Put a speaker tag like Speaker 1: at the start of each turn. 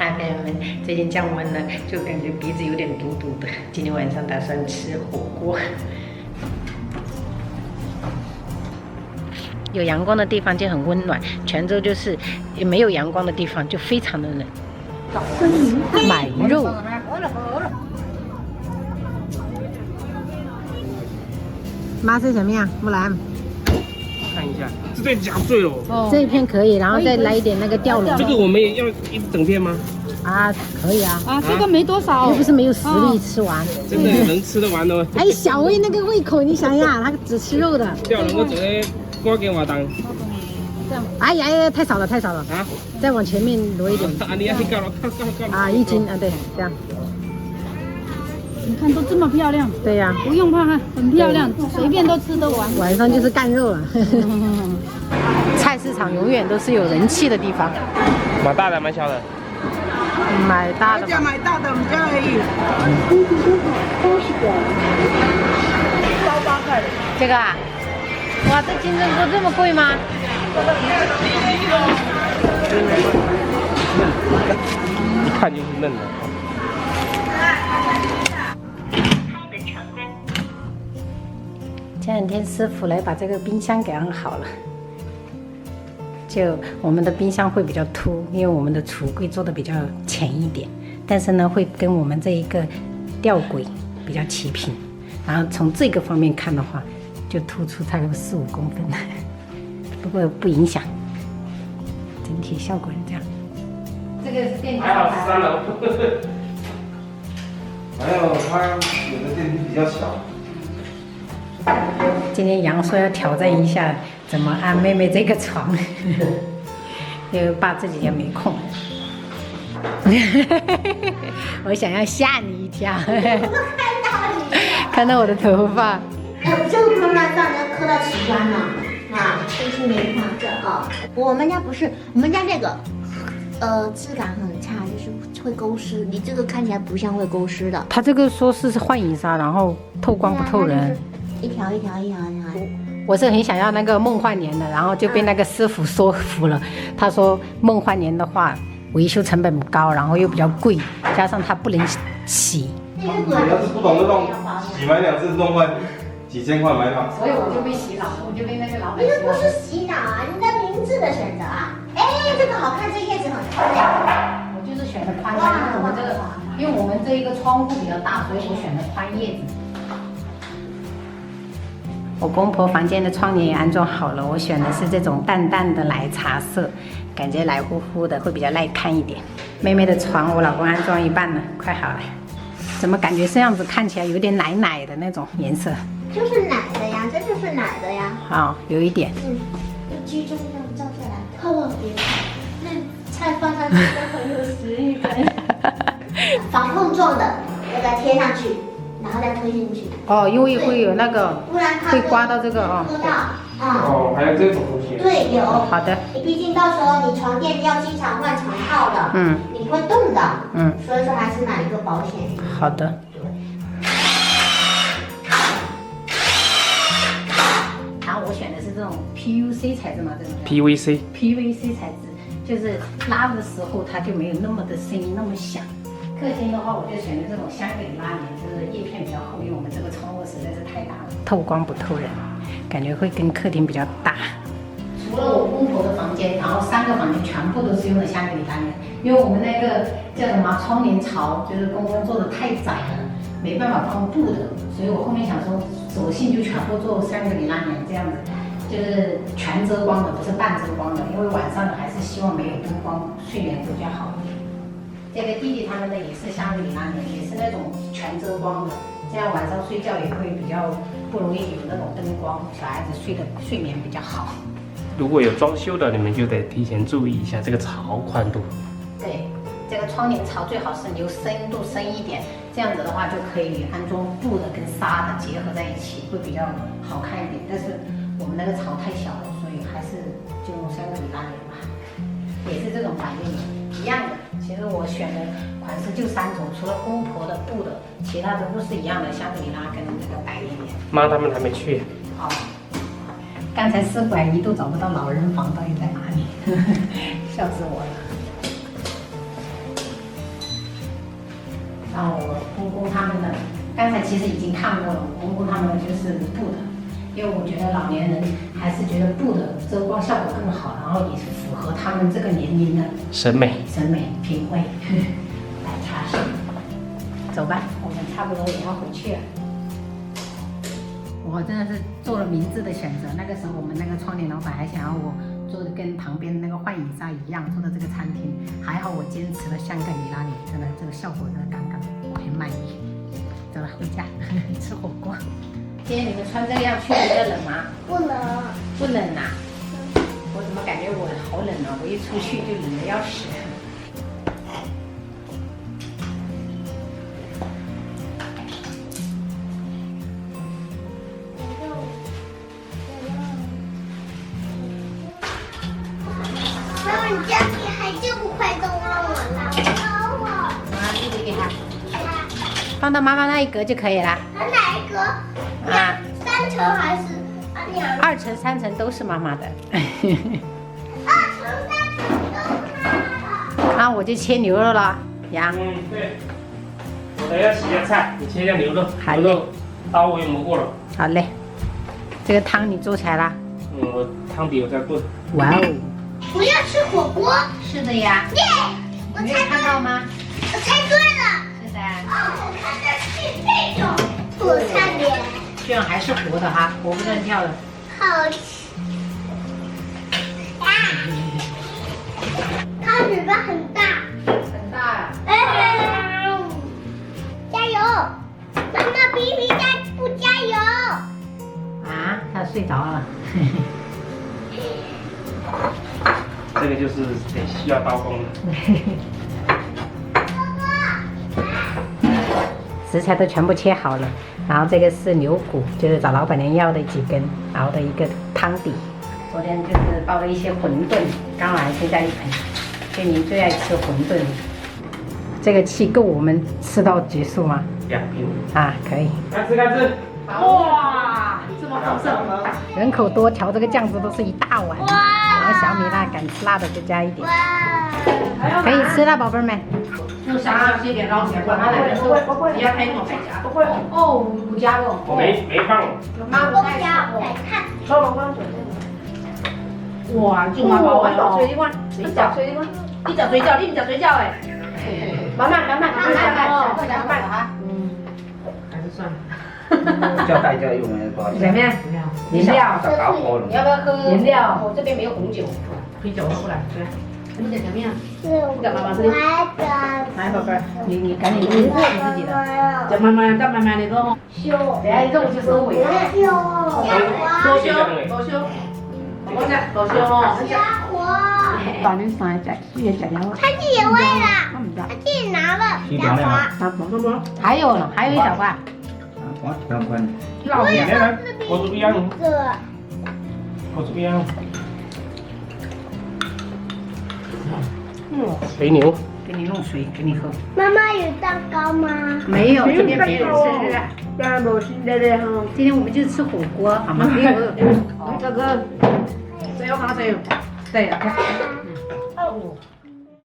Speaker 1: 嗨，朋友们，最近降温了，就感觉鼻子有点堵堵的。今天晚上打算吃火锅。有阳光的地方就很温暖，泉州就是没有阳光的地方就非常的冷。买肉。妈是什么样？木兰。
Speaker 2: 看一下，这对夹碎了。
Speaker 1: 哦，这一片可以，然后再来一点那个吊龙。
Speaker 2: 这个我们也要一整片吗？
Speaker 1: 啊，可以啊。
Speaker 3: 啊，这个没多少，
Speaker 1: 又不是没有实力吃完。
Speaker 2: 真的能吃得完的吗？
Speaker 1: 哎，小薇那个胃口，你想想，他只吃肉的。
Speaker 2: 吊龙我觉得瓜给我当。
Speaker 1: 这样。哎呀，太少了，太少了。啊，再往前面挪一点。
Speaker 2: 啊，你要去干了，
Speaker 1: 啊，1斤啊，对，这样。
Speaker 3: 你看都这么漂亮，
Speaker 1: 对呀，
Speaker 3: 不用怕，很漂亮，随便都吃得完。
Speaker 1: 晚上就是干肉了。菜市场永远都是有人气的地方。
Speaker 2: 买大的，买小的。
Speaker 1: 买大的。
Speaker 4: 买大的，我们家而已。包8块。
Speaker 1: 这个啊，哇，这金针菇这么贵吗？
Speaker 2: 一看就是嫩的。
Speaker 1: 前两天师傅来把这个冰箱给安好了，就我们的冰箱会比较凸，因为我们的橱柜做的比较浅一点，但是呢会跟我们这一个吊轨比较齐平，然后从这个方面看的话，就突出差不多4、5公分，不过不影响，整体效果是这样。这个是电梯，
Speaker 2: 还好是3楼。
Speaker 5: 还有它有的电梯比较小。
Speaker 1: 今天杨说要挑战一下怎么安妹妹这个床，因为爸这几天没空。我想要吓你一跳，看到我的头发。
Speaker 6: 这个碰到上能磕到器官了啊，真是没看这啊。我们家不是，我们家那个质感很差，就是会勾湿。你这个看起来不像会勾湿的。
Speaker 1: 他这个说是幻影纱，然后透光不透人。
Speaker 6: 一条。
Speaker 1: 我是很想要那个梦幻年的，然后就被那个师傅说服了。他说梦幻年的话，维修成本高，然后又比较贵，加上它不能洗。
Speaker 5: 你要是不懂得弄，洗买2次弄坏几千块买好。
Speaker 1: 所以我就被洗脑了，我就被那个老板。
Speaker 6: 这个不是洗脑啊，你的明智的选择啊。哎，这个好看，这叶子很漂亮。
Speaker 1: 我就是选的宽叶，因为我们这一个窗户比较大，所以我选的宽叶子。我公婆房间的窗帘也安装好了，我选的是这种淡淡的奶茶色，感觉奶乎乎的，会比较耐看一点。妹妹的床我老公安装一半了，快好了。怎么感觉这样子看起来有点奶奶的那种颜色？
Speaker 6: 就是奶的呀，这就是奶的呀。
Speaker 1: 好，有一点。
Speaker 6: 就居中这样照下来，特别好。那菜放上去都很有食欲感。防碰撞的，要再贴上去。然后再推进去。哦，
Speaker 1: 因为会有那个，
Speaker 6: 不然它
Speaker 1: 会刮到这个
Speaker 6: 哦。割到。
Speaker 2: 哦，还有这种东西。
Speaker 6: 对，有。
Speaker 1: 好的。
Speaker 6: 你毕竟到时候你床垫要经常换床套的，你会动的，所以说还是买一个保险。
Speaker 1: 好的。然后我选的是这种 PVC 材质嘛，这种。PVC 材质，就是拉的时候它就没有那么的声音那么响。客厅的话，我就选的这种香格里拉帘，就是叶片比较厚，因为我们这个窗户实在是太大了，透光不透人，感觉会跟客厅比较大。除了我公婆的房间，然后3个房间全部都是用的香格里拉帘，因为我们那个叫什么窗帘槽，就是公公做的太窄了，没办法放布的，所以我后面想说，索性就全部做香格里拉帘这样子，就是全遮光的，不是半遮光的，因为晚上还是希望没有灯光，睡眠比较好。这个弟弟他们的也是香格里拉帘，也是那种全遮光的，这样晚上睡觉也会比较不容易有那种灯光，小孩子睡眠比较好。
Speaker 2: 如果有装修的，你们就得提前注意一下这个槽宽度。
Speaker 1: 对，这个窗帘槽最好是留深度深一点，这样子的话就可以安装布的跟纱的结合在一起，会比较好看一点。但是我们那个槽太小了，所以还是就用香格里拉帘吧，也是这种百叶帘一样的。其实我选的款式就3种，除了公婆的布的，其他的都是一样的，香格里拉跟这个百叶帘。
Speaker 2: 妈他们还没去。
Speaker 1: 好，刚才师傅还一度找不到老人房到底在哪里，笑死我了。然后我公公他们的，刚才其实已经看过了，我公公他们就是布的，因为我觉得老年人还是觉得布的遮光效果更好，然后也是符合他们这个年龄的
Speaker 2: 审美
Speaker 1: 品味。来擦拭，走吧，我们差不多也要回去了。我真的是做了明智的选择。那个时候我们那个窗帘老板还想要我做的跟旁边的那个幻影纱一样做的这个餐厅，还好我坚持了香格里拉里，真的这个效果真的刚刚，我很满意。走了，回家吃火锅。今天你们穿这个要去比较冷吗？
Speaker 6: 不冷，
Speaker 1: 不冷啊？我怎么感觉我好冷啊？我一出去就冷得要死。
Speaker 6: 你这里还就不快动了我了，
Speaker 1: 啊，一直给他放到妈妈那一格就可以了。
Speaker 6: 它哪一格？
Speaker 1: 啊
Speaker 6: 3层还是
Speaker 1: 2层、3层都是妈妈的。
Speaker 6: 2层、3层都是妈妈的。
Speaker 1: 啊，我就切牛肉了，羊。
Speaker 2: 对。我等下洗下菜，你切一下牛肉。
Speaker 1: 好嘞。
Speaker 2: 牛肉刀我也磨过了。
Speaker 1: 好嘞。这个汤你做起来啦？
Speaker 2: 我汤底我在炖。
Speaker 1: 哇哦！
Speaker 6: 不要吃火锅。
Speaker 1: 是的呀。
Speaker 6: 耶！
Speaker 1: 我没有看到吗？
Speaker 6: 我猜对了。
Speaker 1: 是的。
Speaker 6: 哦，我看的是这种菠菜脸。
Speaker 1: 这样还是活的哈，活不乱跳的。
Speaker 6: 好吃。啊！汤嘴巴很大。
Speaker 1: 很大呀。
Speaker 6: 加油！妈妈皮皮不加油。
Speaker 1: 啊，他睡着了。
Speaker 2: 这个就是得需要刀工的。
Speaker 1: 食材都全部切好了，然后这个是牛骨，就是找老板娘要的几根熬的一个汤底。昨天就是包了一些馄饨，刚来剩下一盆。所以您最爱吃馄饨，这个气够我们吃到结束吗
Speaker 2: 2瓶。
Speaker 1: 啊，可以。
Speaker 2: 开吃开吃。
Speaker 1: 哇，这么丰盛，人口多，调这个酱汁都是一大碗。然后小米辣敢吃辣的就加一点。可以吃了，宝贝儿们。用香料切点捞起来，管它来说，你要开那种白夹。不会。哦，不加肉。
Speaker 2: 我没放。
Speaker 1: 妈不加。
Speaker 6: 看。
Speaker 1: 哇，就妈包完了。水管，你找水管，你找水饺，你找水饺哎。慢慢哈。
Speaker 4: 还是算了。叫大家用的多少钱？
Speaker 1: 怎么样？饮料。你要不要喝
Speaker 3: 饮料？
Speaker 1: 我这边没有红酒。
Speaker 3: 啤酒喝不来，对。你的怎么样？
Speaker 6: 叫
Speaker 3: 妈妈吃。
Speaker 1: 来，宝贝儿，你赶紧过你自己的。
Speaker 3: 叫妈妈，叫妈妈那个。
Speaker 6: 修。
Speaker 1: 等下肉就收尾了。
Speaker 3: 多修。我讲多修哦。
Speaker 6: 家伙。
Speaker 3: 把你上来再也加掉。
Speaker 6: 他自己喂了，他自己拿了。家伙。
Speaker 1: 还有呢，还有一小块。
Speaker 4: 2块。
Speaker 2: 老点来，锅子不一样。
Speaker 6: 这个。
Speaker 2: 锅子不一样。肥牛。
Speaker 1: 给你弄水，给你喝。
Speaker 6: 妈妈有蛋糕吗？
Speaker 1: 没有，这边没人吃。今天我们就吃火锅，好吗？没有。这个，谁要拿谁？对。